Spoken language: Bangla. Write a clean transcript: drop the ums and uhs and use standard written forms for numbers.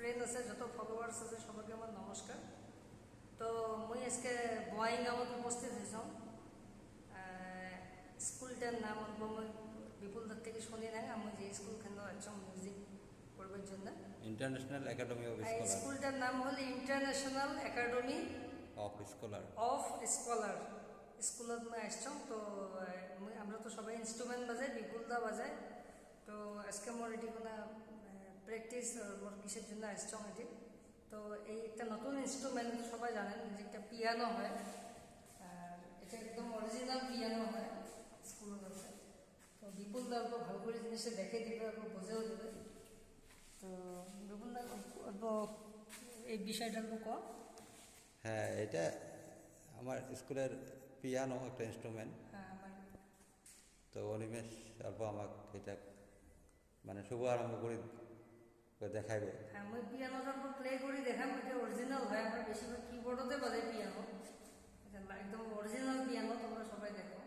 ফ্রেন্ড আছে যত ফলোয়ার্স আছে সবাইকে আমার নমস্কার। তো মুই আজকে বঙাইগাঁৱত উপস্থিত হয়েছাম। স্কুলটার নাম মই বিপুল দত্ত থেকে শুনি না, আমি যে স্কুলখান আসছাম মিউজিক করবার জন্য। International academy of scholar. স্কুলটার নাম হল ইন্টারন্যাশনাল একাডেমি অফ স্কলার। স্কুলত মই আসছাম। তো আমরা তো সবাই ইনস্ট্রুমেন্ট বাজাই, বিপুল দা বাজায়। তো আজকে মোর এটি কোনো প্র্যাকটিস মোর কিসের জন্য আসছাম এটি। তো এই একটা নতুন ইনস্ট্রুমেন্ট সবাই জানেন যে একটা পিয়ানো হয়, আর এটা একদম অরিজিনাল পিয়ানো হয় স্কুলের মধ্যে। তো বিপুল দা অল্প ভালো করে জিনিসটা দেখে দিবে, অল্প বোঝেও দেবে। তো বিপুল দা অল্প এই বিষয়টা অল্প কম। হ্যাঁ, এটা আমার স্কুলের পিয়ানো একটা ইনস্ট্রুমেন্ট। হ্যাঁ, তো অনিমেষ অল্প আমাকে এটা মানে শুভ আরম্ভ করে দেখাইবে। হ্যাঁ, মই পিয়ানোটা অল্প প্লে করে দেখাম। এটা অরিজিনাল হয়, আমরা বেশিরভাগ কিবোর্ডতে বাজাই পিয়ানো। এটা একদম অরিজিনাল পিয়ানো, তোমরা সবাই দেখো।